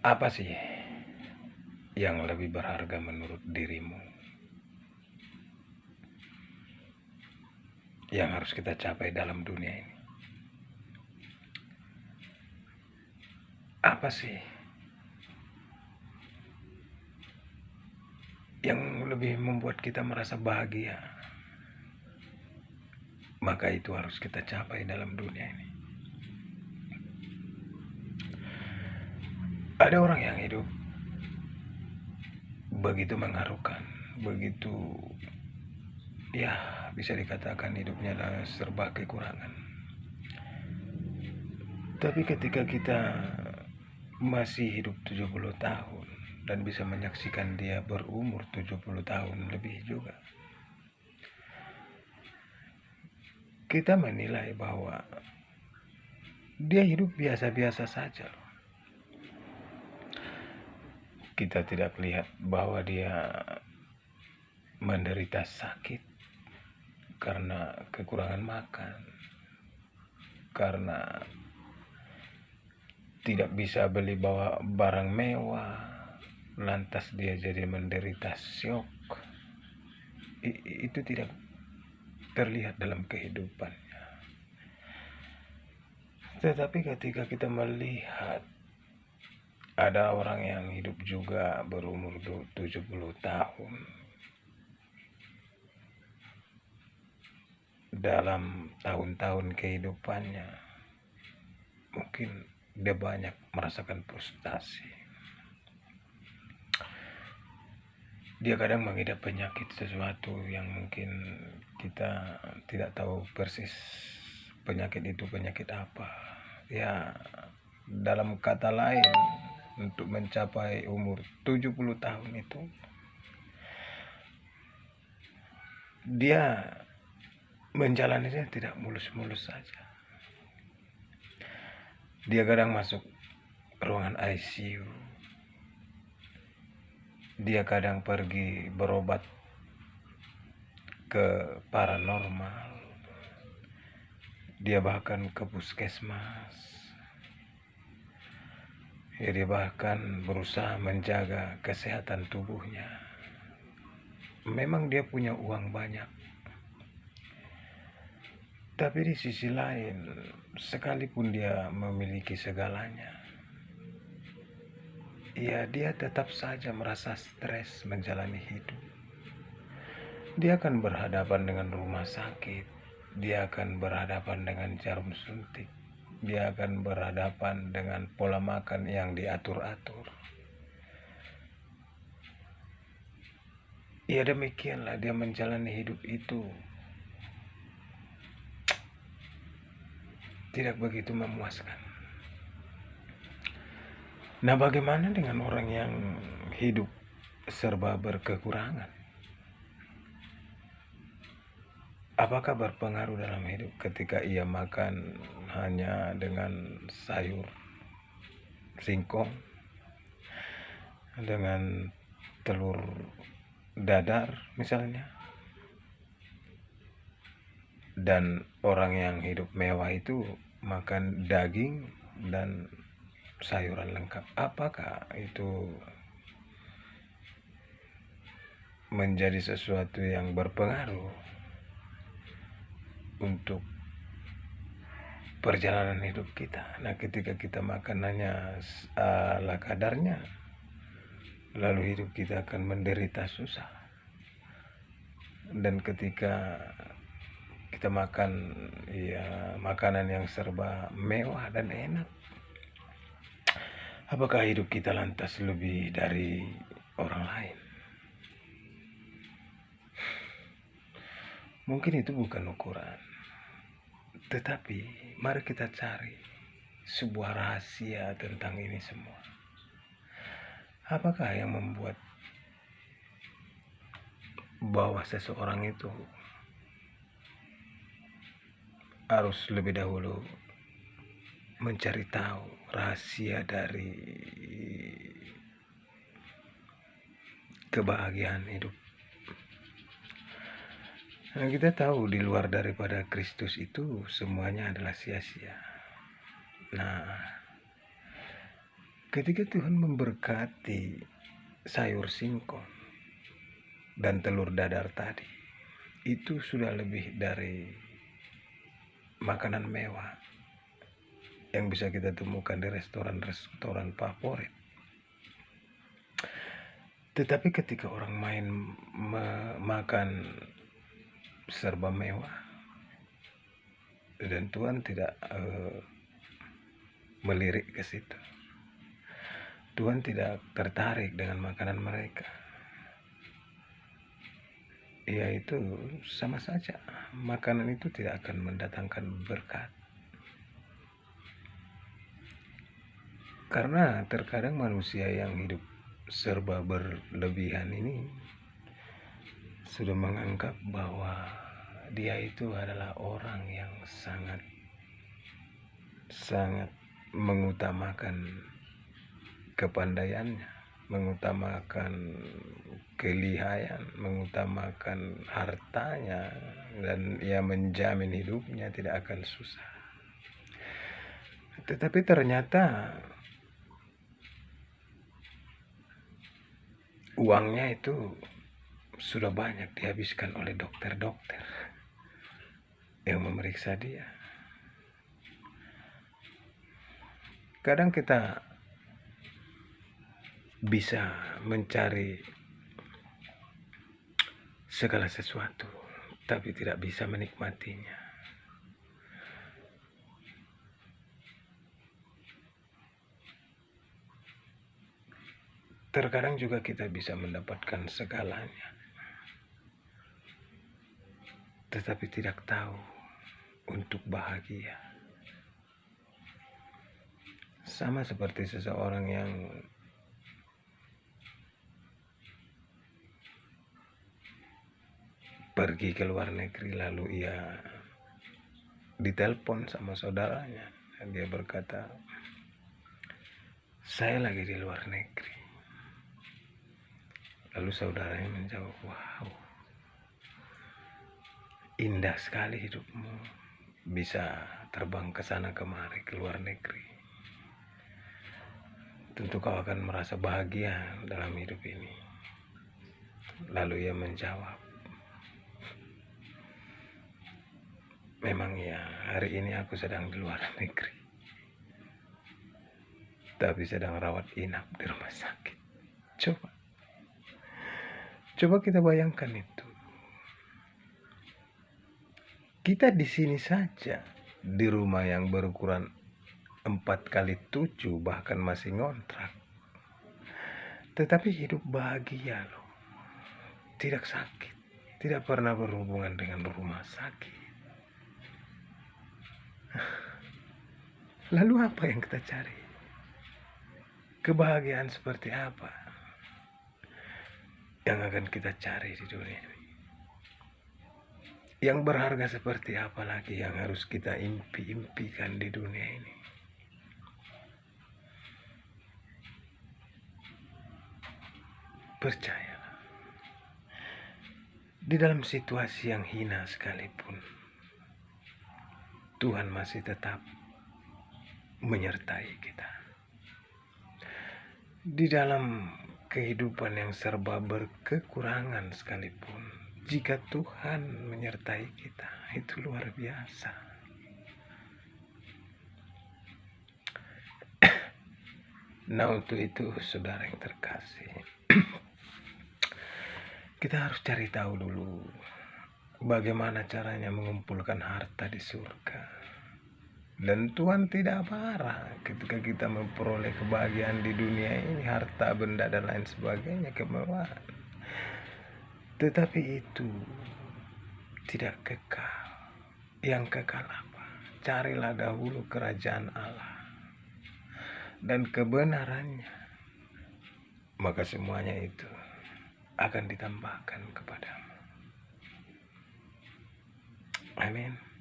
Apa sih yang lebih berharga menurut dirimu yang harus kita capai dalam dunia ini? Apa sih yang lebih membuat kita merasa bahagia? Maka itu harus kita capai dalam dunia ini. Ada orang yang hidup begitu mengharukan, begitu ya bisa dikatakan hidupnya adalah serba kekurangan. Tapi ketika kita masih hidup 70 tahun dan bisa menyaksikan dia berumur 70 tahun lebih juga, kita menilai bahwa dia hidup biasa-biasa saja. Kita tidak lihat bahwa dia menderita sakit karena kekurangan makan, karena tidak bisa beli bawa barang mewah, lantas dia jadi menderita syok. Itu tidak terlihat dalam kehidupannya. Tetapi ketika kita melihat ada orang yang hidup juga berumur 70 tahun, dalam tahun-tahun kehidupannya mungkin dia banyak merasakan frustasi. Dia kadang mengidap penyakit sesuatu yang mungkin kita tidak tahu persis penyakit itu penyakit apa. Ya, dalam kata lain, untuk mencapai umur 70 tahun itu, dia menjalaninya tidak mulus-mulus saja. Dia kadang masuk ruangan ICU. Dia kadang pergi berobat ke paranormal. Dia bahkan ke puskesmas. Ya, dia bahkan berusaha menjaga kesehatan tubuhnya. Memang dia punya uang banyak. Tapi di sisi lain, sekalipun dia memiliki segalanya, ya dia tetap saja merasa stres menjalani hidup. Dia akan berhadapan dengan rumah sakit, dia akan berhadapan dengan jarum suntik, dia akan berhadapan dengan pola makan yang diatur-atur. Ya demikianlah dia menjalani hidup itu tidak begitu memuaskan. Nah, bagaimana dengan orang yang hidup serba berkekurangan? Apakah berpengaruh dalam hidup ketika ia makan hanya dengan sayur singkong, dengan telur dadar misalnya, dan orang yang hidup mewah itu makan daging dan sayuran lengkap? Apakah itu menjadi sesuatu yang berpengaruh untuk perjalanan hidup kita? Nah, ketika kita makanannya ala kadarnya, lalu hidup kita akan menderita susah. Dan ketika kita makan ya makanan yang serba mewah dan enak, apakah hidup kita lantas lebih dari orang lain? Mungkin itu bukan ukuran. Tetapi mari kita cari sebuah rahasia tentang ini semua. Apakah yang membuat bahwa seseorang itu harus lebih dahulu mencari tahu rahasia dari kebahagiaan hidup? Nah, kita tahu di luar daripada Kristus itu semuanya adalah sia-sia. Nah, Ketika Tuhan memberkati sayur singkong dan telur dadar tadi, itu sudah lebih dari makanan mewah yang bisa kita temukan di restoran-restoran favorit. Tetapi ketika orang main makan serba mewah dan Tuhan tidak melirik ke situ, Tuhan tidak tertarik dengan makanan mereka, yaitu sama saja makanan itu tidak akan mendatangkan berkat. Karena terkadang manusia yang hidup serba berlebihan ini sudah menganggap bahwa dia itu adalah orang yang sangat mengutamakan kepandaiannya, mengutamakan kelihayan, mengutamakan hartanya, dan ia menjamin hidupnya tidak akan susah. Tetapi ternyata uangnya itu sudah banyak dihabiskan oleh dokter-dokter yang memeriksa dia. Kadang kita bisa mencari segala sesuatu, tapi tidak bisa menikmatinya. Terkadang juga kita bisa mendapatkan segalanya, tetapi tidak tahu untuk bahagia. Sama seperti seseorang yang pergi ke luar negeri, lalu ia ditelepon sama saudaranya dan dia berkata, "Saya lagi di luar negeri." Lalu saudaranya menjawab, "Wow, indah sekali hidupmu, bisa terbang ke sana kemari ke luar negeri. Tentu kau akan merasa bahagia dalam hidup ini." Lalu ia menjawab, "Memang ya, hari ini aku sedang di luar negeri, tapi sedang rawat inap di rumah sakit." Coba kita bayangkan itu. Kita di sini saja, di rumah yang berukuran 4x7, bahkan masih ngontrak, tetapi hidup bahagia loh. Tidak sakit, tidak pernah berhubungan dengan rumah sakit. Lalu apa yang kita cari? Kebahagiaan seperti apa yang akan kita cari di dunia ini? Yang berharga seperti apa lagi yang harus kita impikan di dunia ini? Percayalah, di dalam situasi yang hina sekalipun, Tuhan masih tetap menyertai kita. Di dalam kehidupan yang serba berkekurangan sekalipun, jika Tuhan menyertai kita, itu luar biasa. Nah, untuk itu saudara yang terkasih, kita harus cari tahu dulu bagaimana caranya mengumpulkan harta di surga. Dan Tuhan tidak marah ketika kita memperoleh kebahagiaan di dunia ini, harta, benda, dan lain sebagainya, kemewahan. Tetapi itu tidak kekal. Yang kekal apa? Carilah dahulu kerajaan Allah dan kebenarannya, maka semuanya itu akan ditambahkan kepadamu. Amin.